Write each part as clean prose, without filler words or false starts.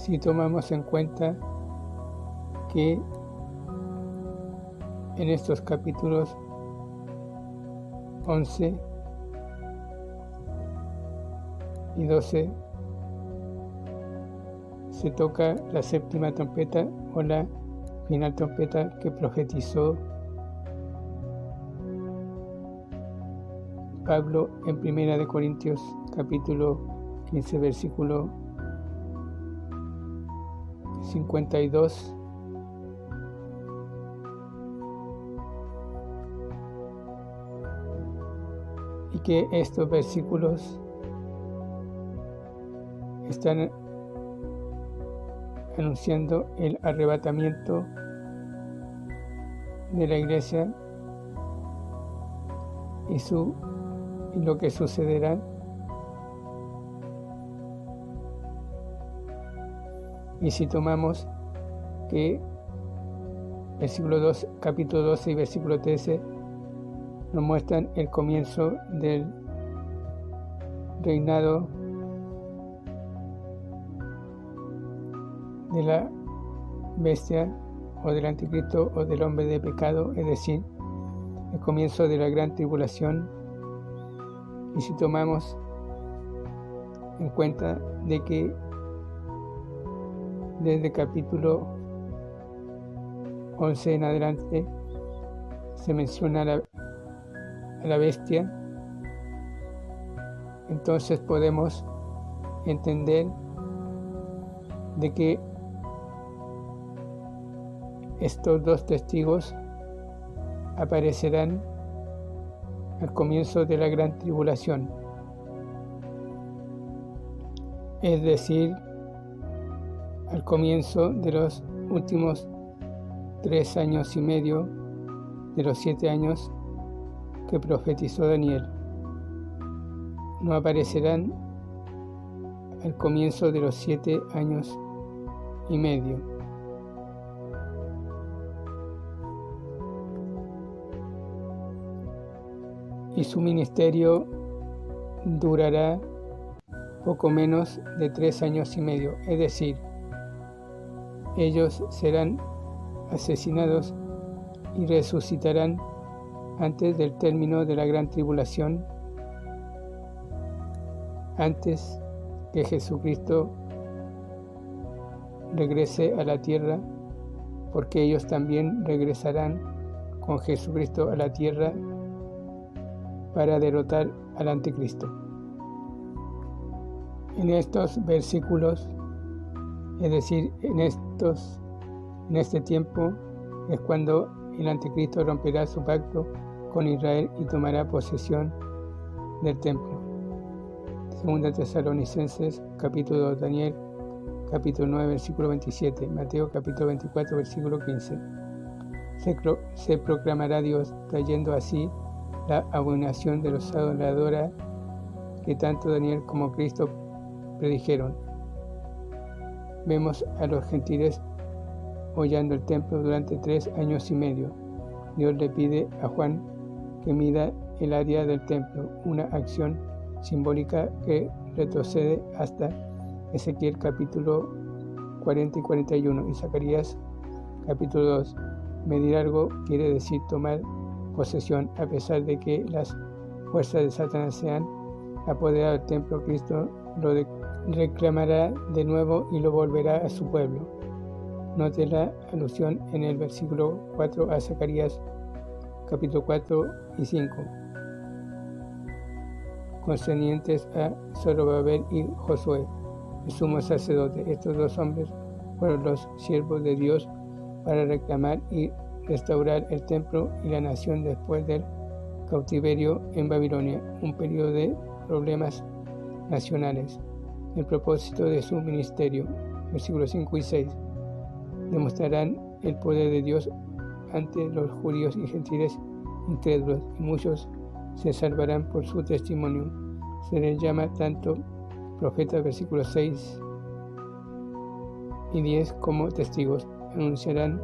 Si tomamos en cuenta que en estos capítulos 11 y 12 se toca la séptima trompeta o la final trompeta que profetizó Pablo en 1 de Corintios capítulo 15 versículo 52. Y que estos versículos están anunciando el arrebatamiento de la iglesia y lo que sucederá. Y si tomamos que versículo 2, capítulo 12 y versículo 13 nos muestran el comienzo del reinado de la bestia o del anticristo o del hombre de pecado, es decir, el comienzo de la gran tribulación. Y si tomamos en cuenta de que desde capítulo 11 en adelante se menciona a la bestia, entonces podemos entender de que estos dos testigos aparecerán al comienzo de la gran tribulación, es decir, al comienzo de los últimos 3 años y medio de los 7 años que profetizó Daniel. No aparecerán al comienzo de los 7 años y medio. Y su ministerio durará poco menos de 3 años y medio, es decir, ellos serán asesinados y resucitarán antes del término de la gran tribulación, antes que Jesucristo regrese a la tierra, porque ellos también regresarán con Jesucristo a la tierra para derrotar al anticristo. En estos versículos, es decir, en este tiempo es cuando el anticristo romperá su pacto con Israel y tomará posesión del templo. Segunda Tesalonicenses capítulo 2, Daniel capítulo 9 versículo 27, Mateo capítulo 24 versículo 15. Se proclamará Dios, trayendo así la abominación de los adoradores que tanto Daniel como Cristo predijeron. Vemos a los gentiles hollando el templo durante 3 años y medio. Dios le pide a Juan que mida el área del templo, una acción simbólica que retrocede hasta Ezequiel capítulo 40 y 41 y Zacarías capítulo 2. Medir algo quiere decir tomar posesión. A pesar de que las fuerzas de Satanás se han apoderado del templo, Cristo lo reclamará de nuevo y lo volverá a su pueblo. Note la alusión en el versículo 4 a Zacarías capítulo 4 y 5, concernientes a Zorobabel y Josué, el sumo sacerdote. Estos dos hombres fueron los siervos de Dios para reclamar y restaurar el templo y la nación después del cautiverio en Babilonia, un periodo de problemas nacionales. El propósito de su ministerio, versículos 5 y 6, demostrarán el poder de Dios ante los judíos y gentiles incrédulos, y muchos se salvarán por su testimonio. Se les llama tanto profetas, versículos 6 y 10, como testigos. Anunciarán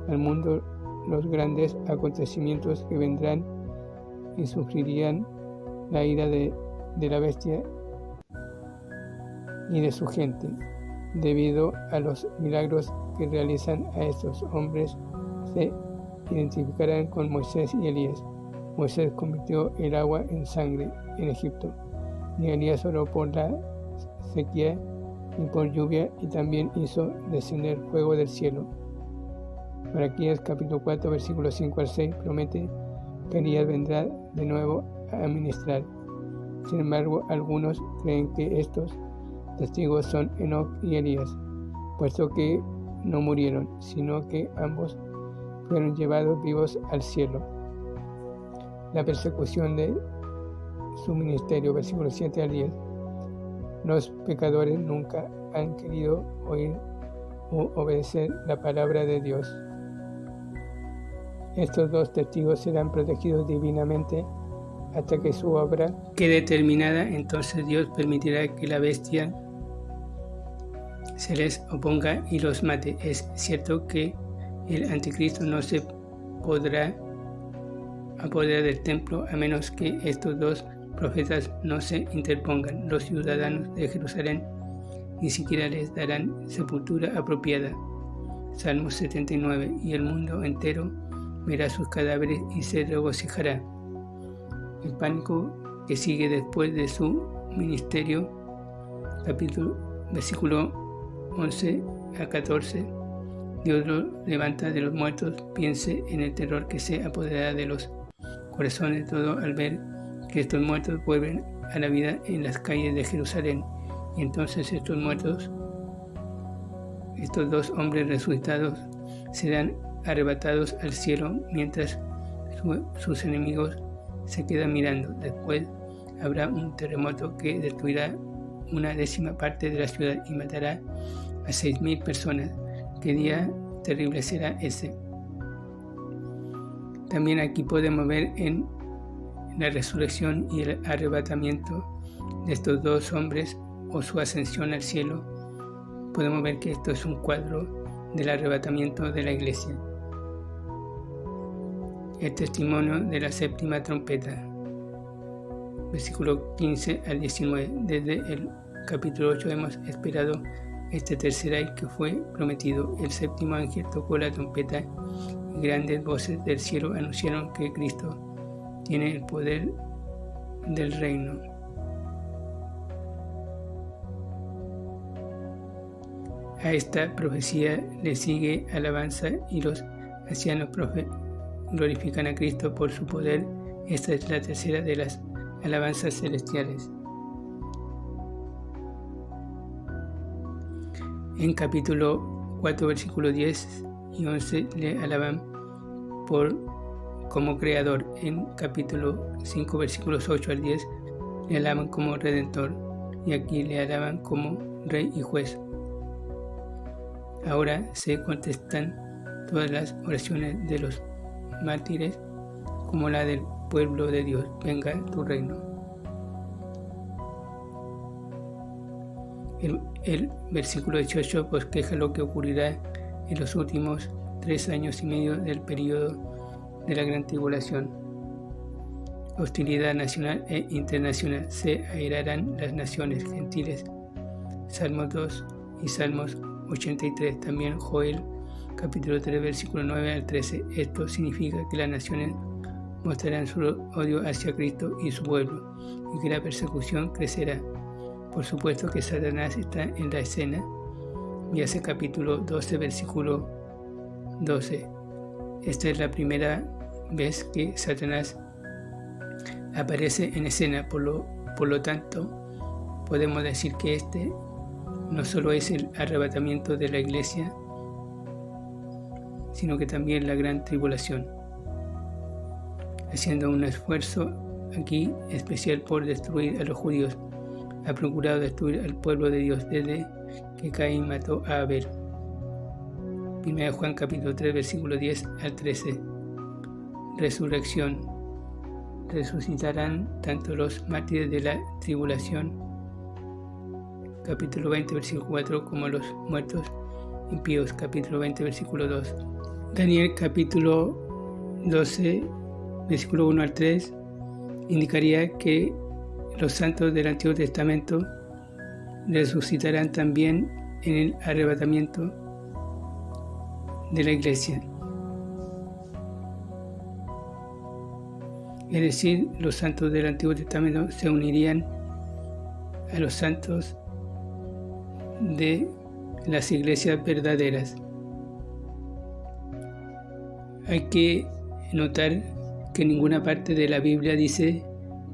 al mundo los grandes acontecimientos que vendrán y sufrirían la ira de la bestia y de su gente. Debido a los milagros que realizan a estos hombres, se identificarán con Moisés y Elías. Moisés convirtió el agua en sangre en Egipto, y Elías oró por la sequía y por lluvia, y también hizo descender fuego del cielo. Malaquías capítulo 4, versículos 5 al 6 promete que Elías vendrá de nuevo a ministrar. Sin embargo, algunos creen que estos testigos son Enoc y Elías, puesto que no murieron, sino que ambos fueron llevados vivos al cielo. La persecución de su ministerio, versículos 7 al 10. Los pecadores nunca han querido oír o obedecer la palabra de Dios. Estos dos testigos serán protegidos divinamente hasta que su obra quede terminada. Entonces Dios permitirá que la bestia se les oponga y los mate. Es cierto que el anticristo no se podrá apoderar del templo a menos que estos dos profetas no se interpongan. Los ciudadanos de Jerusalén ni siquiera les darán sepultura apropiada. Salmo 79. Y el mundo entero verá sus cadáveres y se regocijará. El pánico que sigue después de su ministerio, versículo 11 a 14. Dios lo levanta de los muertos. Piense en el terror que se apoderará de los corazones todo al ver que estos muertos vuelven a la vida en las calles de Jerusalén. Y entonces estos muertos, estos dos hombres resucitados, serán arrebatados al cielo mientras sus enemigos se quedan mirando. Después habrá un terremoto que destruirá una décima parte de la ciudad y matará a 6,000 personas. ¿Qué día terrible será ese? También aquí podemos ver en la resurrección y el arrebatamiento de estos dos hombres o su ascensión al cielo. Podemos ver que esto es un cuadro del arrebatamiento de la iglesia. El testimonio de la séptima trompeta. Versículo 15 al 19. Desde el capítulo 8 hemos esperado este tercer ay que fue prometido. El séptimo ángel tocó la trompeta y grandes voces del cielo anunciaron que Cristo tiene el poder del reino. A esta profecía le sigue alabanza y los ancianos glorifican a Cristo por su poder. Esta es la tercera de las alabanzas celestiales. En capítulo 4, versículos 10 y 11 le alaban como creador. En capítulo 5, versículos 8 al 10 le alaban como redentor. Y aquí le alaban como rey y juez. Ahora se contestan todas las oraciones de los mártires como la del pueblo de Dios. Venga tu reino. El versículo 18 bosqueja lo que ocurrirá en los últimos 3 años y medio del período de la gran tribulación. Hostilidad nacional e internacional. Se airarán las naciones gentiles. Salmos 2 y Salmos 83. También Joel capítulo 3 versículo 9 al 13. Esto significa que las naciones mostrarán su odio hacia Cristo y su pueblo, y que la persecución crecerá. Por supuesto que Satanás está en la escena. Véase capítulo 12 versículo 12. Esta es la primera vez que Satanás aparece en escena. Por lo tanto, podemos decir que este no solo es el arrebatamiento de la iglesia, sino que también la gran tribulación, haciendo un esfuerzo aquí especial por destruir a los judíos. Ha procurado destruir al pueblo de Dios desde que Caín mató a Abel. 1 Juan capítulo 3 versículo 10 al 13. Resurrección. Resucitarán tanto los mártires de la tribulación, capítulo 20 versículo 4, como los muertos impíos, capítulo 20 versículo 2. Daniel capítulo 12 versículo 1 al 3 indicaría que los santos del Antiguo Testamento resucitarán también en el arrebatamiento de la iglesia. Es decir, los santos del Antiguo Testamento se unirían a los santos de las iglesias verdaderas. Hay que notar que en ninguna parte de la Biblia dice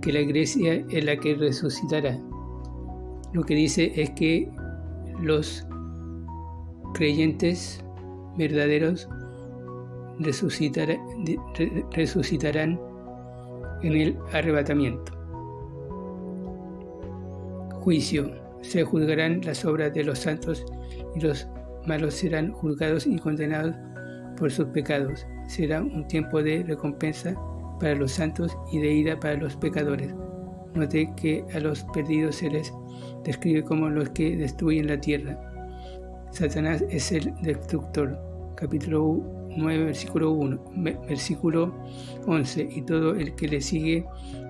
que la iglesia es la que resucitará. Lo que dice es que los creyentes verdaderos resucitarán en el arrebatamiento. Juicio. Se juzgarán las obras de los santos y los malos serán juzgados y condenados por sus pecados. Será un tiempo de recompensa para los santos y de ira para los pecadores. Note que a los perdidos se les describe como los que destruyen la tierra. Satanás es el destructor. Capítulo 9, versículo 11. Y todo el que le sigue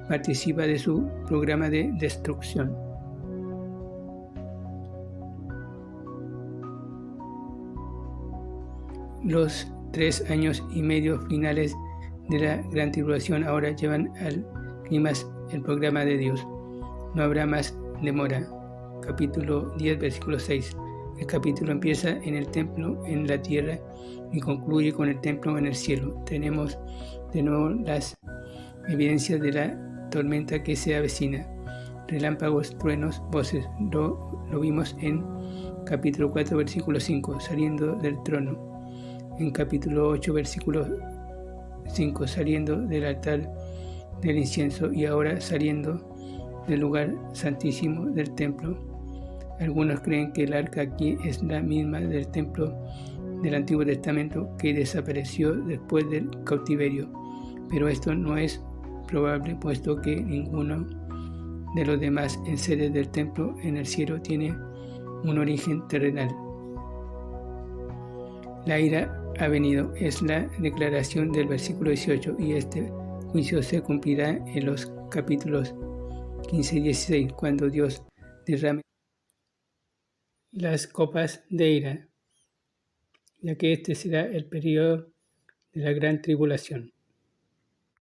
participa de su programa de destrucción. Los 3 años y medio finales de la gran tribulación ahora llevan al clímax el programa de Dios. No habrá más demora. Capítulo 10, versículo 6. El capítulo empieza en el templo en la tierra y concluye con el templo en el cielo. Tenemos de nuevo las evidencias de la tormenta que se avecina. Relámpagos, truenos, voces. Lo vimos en capítulo 4, versículo 5, saliendo del trono. En capítulo 8, versículo 5, saliendo del altar del incienso y ahora saliendo del lugar santísimo del templo. Algunos creen que el arca aquí es la misma del templo del Antiguo Testamento que desapareció después del cautiverio, pero esto no es probable puesto que ninguno de los demás enseres del templo en el cielo tiene un origen terrenal. La ira ha venido, es la declaración del versículo 18, y este juicio se cumplirá en los capítulos 15 y 16, cuando Dios derrame las copas de ira, ya que este será el periodo de la gran tribulación.